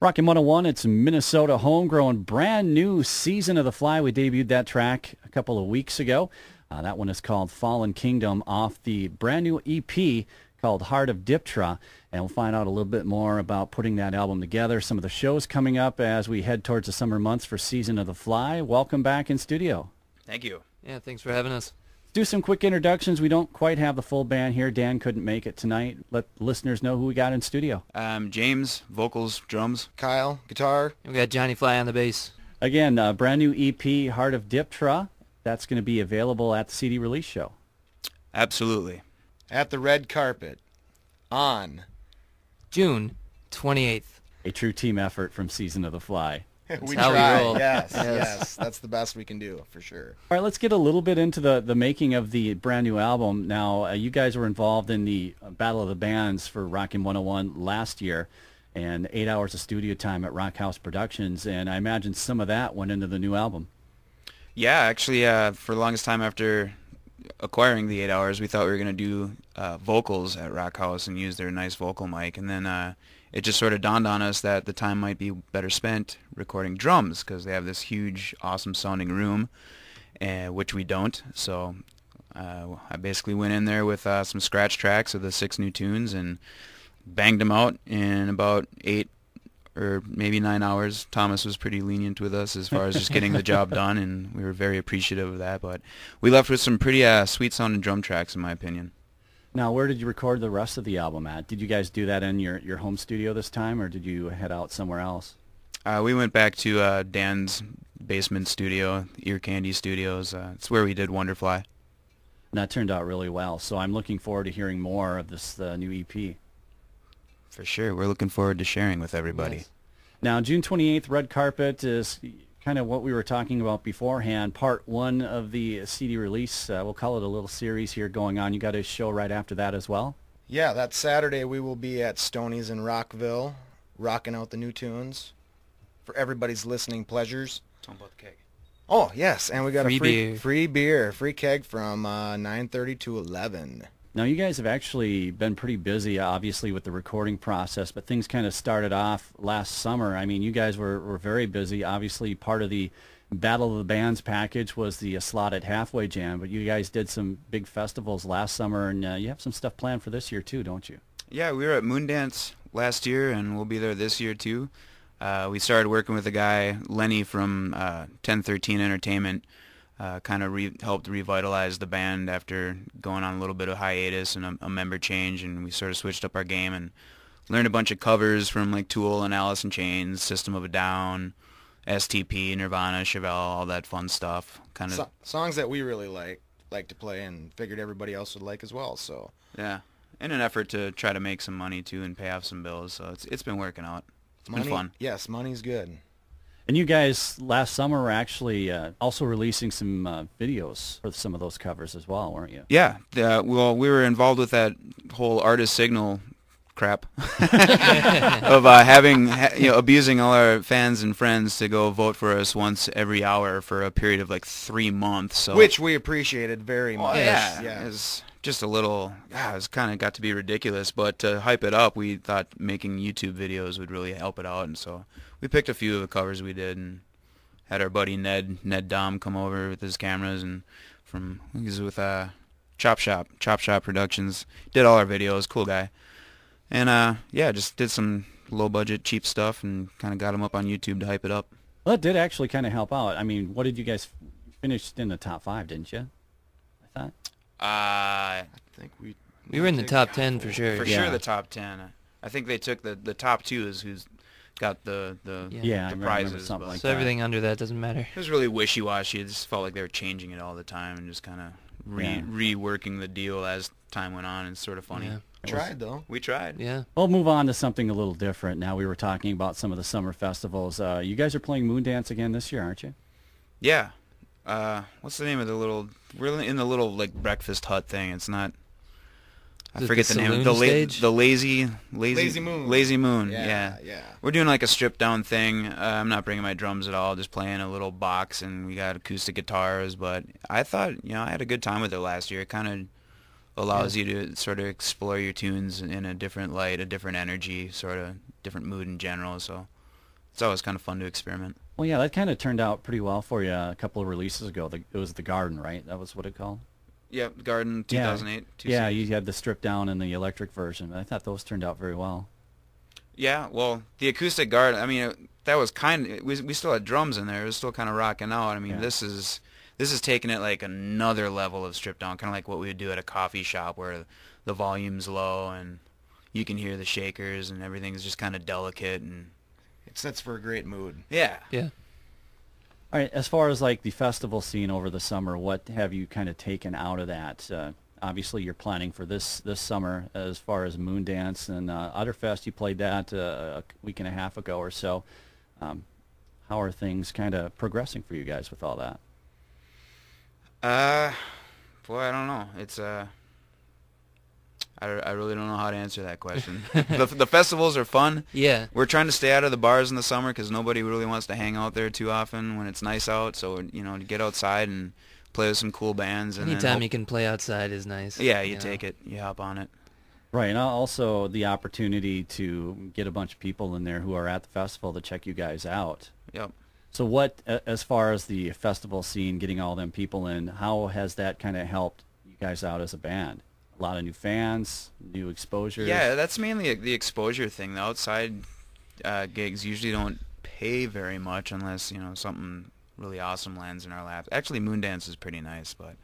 Rockin' 101, it's Minnesota Homegrown, brand new Seazon of the Fly. We debuted that track a couple of weeks ago. That one is called Fallen Kingdom off the brand new EP called Heart of Diptera. And we'll find out a little bit more about putting that album together, some of the shows coming up as we head towards the summer months for Seazon of the Fly. Welcome back in studio. Thank you. Yeah, thanks for having us. Do some quick introductions. We don't quite have the full band here. Dan couldn't make it tonight. Let listeners know who we got in studio. James, vocals, drums. Kyle, guitar. We got Johnny Fly on the bass. Again, brand new EP, Heart of Diptera. That's going to be available at the CD release show. Absolutely. At the red carpet. On June 28th. A true team effort from Seazon of the Fly. We how we try. roll. Yes. That's the best we can do, for sure. All right, let's get a little bit into the making of the brand new album. Now, you guys were involved in the Battle of the Bands for Rockin' 101 last year, and 8 hours of studio time at Rock House Productions, and I imagine some of that went into the new album. Yeah, actually, for the longest time after acquiring the 8 hours, we thought we were going to do vocals at Rock House and use their nice vocal mic, and then it just sort of dawned on us that the time might be better spent recording drums because they have this huge, awesome-sounding room, which we don't. So I basically went in there with some scratch tracks of the 6 new tunes and banged them out in about 8 or maybe 9 hours. Thomas was pretty lenient with us as far as just getting the job done, and we were very appreciative of that. But we left with some pretty sweet-sounding drum tracks, in my opinion. Now, where did you record the rest of the album at? Did you guys do that in your home studio this time, or did you head out somewhere else? We went back to Dan's basement studio, Ear Candy Studios. It's where we did Wonderfly. And that turned out really well, so I'm looking forward to hearing more of this new EP. For sure. We're looking forward to sharing with everybody. Yes. Now, June 28th, Red Carpet is kind of what we were talking about beforehand, part one of the CD release. We'll call it a little series here going on. You got a show right after that as well? Yeah, that Saturday we will be at Stoney's in Rockville, rocking out the new tunes for everybody's listening pleasures. Talking about the keg. Oh, yes, and we got Free a beer. free keg from 9:30 to 11. Now, you guys have actually been pretty busy, obviously, with the recording process, but things kind of started off last summer. I mean, you guys were very busy. Obviously, part of the Battle of the Bands package was the Slotted Halfway Jam, but you guys did some big festivals last summer, and you have some stuff planned for this year, too, don't you? Yeah, we were at Moondance last year, and we'll be there this year, too. We started working with a guy, Lenny, from 1013 Entertainment. Kind of helped revitalize the band after going on a little bit of hiatus and a member change, and we sort of switched up our game and learned a bunch of covers from like Tool and Alice in Chains, System of a Down, STP, Nirvana, Chevelle, all that fun stuff. Kind of songs that we really like to play and figured everybody else would like as well. So yeah, in an effort to try to make some money too and pay off some bills. So it's been working out. It's been fun. Yes, money's good. And you guys last summer were actually also releasing some videos for some of those covers as well, weren't you? Yeah, well, we were involved with that whole artist signal crap of abusing all our fans and friends to go vote for us once every hour for a period of like 3 months. So which we appreciated very much. Yeah. It was just a little, it was kind of got to be ridiculous, but to hype it up, we thought making YouTube videos would really help it out, and so we picked a few of the covers we did and had our buddy Ned Dom come over with his cameras, and he's with Chop Shop Productions, did all our videos, cool guy. And just did some low-budget, cheap stuff and kind of got them up on YouTube to hype it up. Well, it did actually kind of help out. I mean, what did you guys finish in the top 5, didn't you? I thought. I think we We were in the top 10 for sure. For sure the top 10. I think they took the top 2 is who's got the I remember prizes. something like So that. everything under that doesn't matter. It was really wishy-washy. It just felt like they were changing it all the time and just kind of reworking the deal as time went on. It's sort of funny. Yeah. tried though. We tried. Yeah. We'll move on to something a little different. Now we were talking about some of the summer festivals. You guys are playing Moondance again this year, aren't you? Yeah. What's the name of the little? We're in the little like breakfast hut thing. It's not. I forget the name. The lazy Moon. Lazy Moon. Yeah. We're doing like a stripped down thing. I'm not bringing my drums at all. Just playing a little box, and we got acoustic guitars. But I thought, I had a good time with it last year. It kind of allows you to sort of explore your tunes in a different light, a different energy, sort of different mood in general. So it's always kind of fun to experiment. Well, yeah, that kind of turned out pretty well for you a couple of releases ago. It was the Garden, right? That was what it called? Yep, Garden 2008. Yeah, you had the stripped down and the electric version. I thought those turned out very well. Yeah, well, the acoustic Garden, I mean, that was we still had drums in there. It was still kind of rocking out. I mean, Yeah. this is taking it like another level of stripped down, kind of like what we would do at a coffee shop where the volume's low and you can hear the shakers and everything's just kind of delicate and It sets for a great mood. yeah. Yeah. All right, as far as like the festival scene over the summer, what have you kind of taken out of that? Obviously, you're planning for this summer as far as Moondance and Otterfest. You played that a week and a half ago or so. How are things kind of progressing for you guys with all that? Boy, I don't know. It's I really don't know how to answer that question. The festivals are fun. Yeah. We're trying to stay out of the bars in the summer because nobody really wants to hang out there too often when it's nice out. So, you know, to get outside and play with some cool bands. And Anytime you can play outside is nice. Yeah, you know. take it. You hop on it. Right, and also the opportunity to get a bunch of people in there who are at the festival to check you guys out. Yep. So what, as far as the festival scene, getting all them people in, how has that kind of helped you guys out as a band? A lot of new fans, new exposure. Yeah, that's mainly the exposure thing. The outside gigs usually don't pay very much unless, you know, something really awesome lands in our laps. Actually, Moondance is pretty nice, but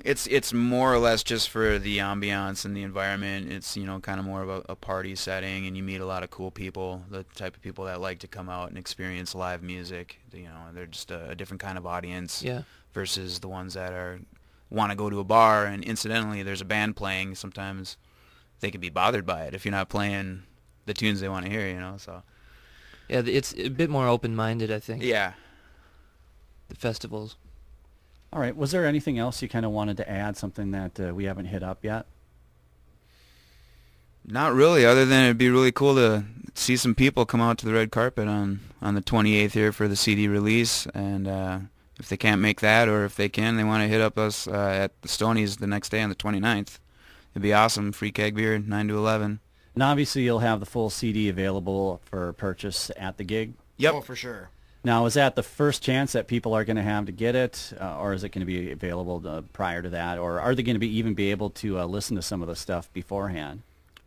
it's more or less just for the ambiance and the environment. It's, you know, kind of more of a party setting, and you meet a lot of cool people, the type of people that like to come out and experience live music. You know, they're just a different kind of audience Yeah. versus the ones that want to go to a bar and incidentally there's a band playing. Sometimes they can be bothered by it if you're not playing the tunes they want to hear, you know. So Yeah, it's a bit more open-minded, I think. yeah. The festivals. All right, was there anything else you kind of wanted to add, something that we haven't hit up yet? Not really, other than it'd be really cool to see some people come out to the red carpet on the 28th here for the CD release. And if they can't make that, or if they can, they want to hit up us at the Stonies the next day on the 29th. It'd be awesome. Free keg beer, 9 to 11. And obviously you'll have the full CD available for purchase at the gig. Yep. Oh, for sure. Now, is that the first chance that people are going to have to get it, or is it going to be available prior to that, or are they going to even be able to listen to some of the stuff beforehand?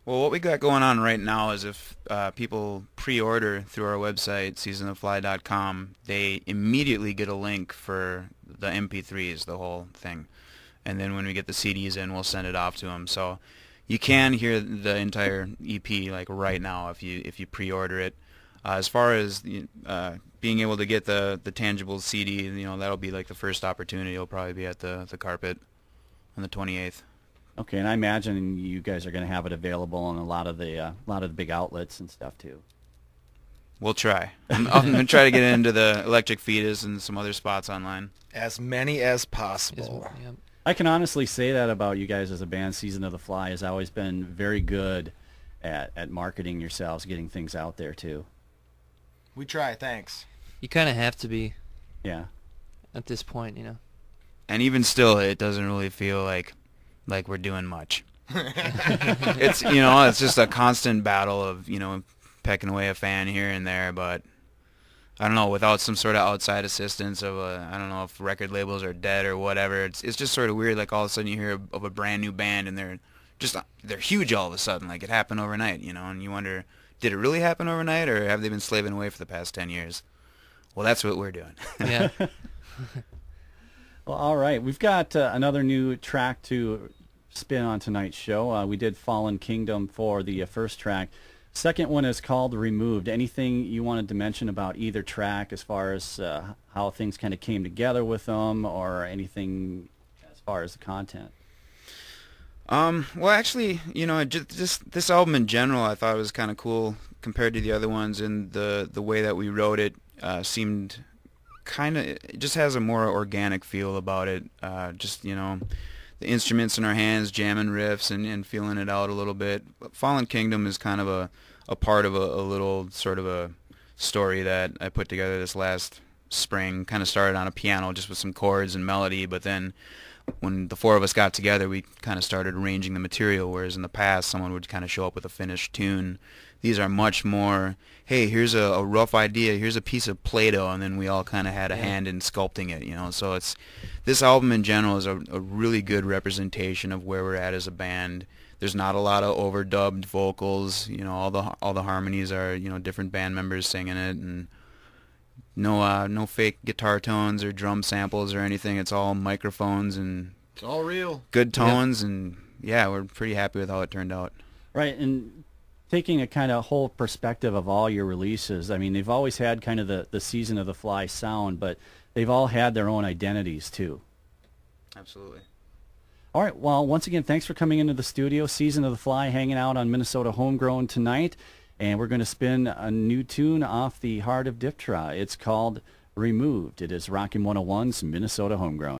Well, what we got going on right now is if people pre-order through our website, seasonoffly.com, they immediately get a link for the MP3s, the whole thing. And then when we get the CDs in, we'll send it off to them. So you can hear the entire EP like right now if you pre-order it. As far as being able to get the tangible CD, you know, that'll be like the first opportunity. It'll probably be at the carpet on the 28th. Okay, and I imagine you guys are going to have it available on a lot of the big outlets and stuff too. We'll try. I'm going to try to get into the Electric Fetus and some other spots online. As many as Is- possible. yeah. I can honestly say that about you guys as a band. Season of the Fly has always been very good at marketing yourselves, getting things out there too. We try, thanks. You kind of have to be Yeah. at this point, you know. And even still, it doesn't really feel like we're doing much. It's, you know, it's just a constant battle of, you know, pecking away a fan here and there, but I don't know, without some sort of outside assistance of I don't know if record labels are dead or whatever. It's just sort of weird, like all of a sudden you hear of a brand new band and they're huge all of a sudden, like it happened overnight, you know, and you wonder, did it really happen overnight, or have they been slaving away for the past 10 years? Well, that's what we're doing. Yeah. Well, all right. We've got another new track to spin on tonight's show. We did Fallen Kingdom for the first track. Second one is called Removed. Anything you wanted to mention about either track as far as how things kind of came together with them, or anything as far as the content? Well, actually, you know, just this album in general, I thought it was kind of cool compared to the other ones, and the way that we wrote it seemed kind of, it just has a more organic feel about it. Just, you know, the instruments in our hands, jamming riffs and feeling it out a little bit. Fallen Kingdom is kind of a part of a little sort of a story that I put together this last spring. Kind of started on a piano just with some chords and melody, but then when the four of us got together, we kind of started arranging the material, whereas in the past, someone would kind of show up with a finished tune. These are much more, hey, here's a rough idea, here's a piece of Play-Doh, and then we all kind of had a hand in sculpting it, you know. So this album in general is a really good representation of where we're at as a band. There's not a lot of overdubbed vocals, you know. All the harmonies are, you know, different band members singing it, and no fake guitar tones or drum samples or anything. It's all microphones and It's all real. good tones, and yeah, we're pretty happy with how it turned out. Right, and taking a kind of whole perspective of all your releases, I mean, they've always had kind of the Seazon of the Fly sound, but they've all had their own identities too. Absolutely. All right, well, once again, thanks for coming into the studio. Seazon of the Fly hanging out on Minnesota Homegrown tonight, and we're going to spin a new tune off the Heart of Diptera. It's called Removed. It is Rockin' 101's Minnesota Homegrown.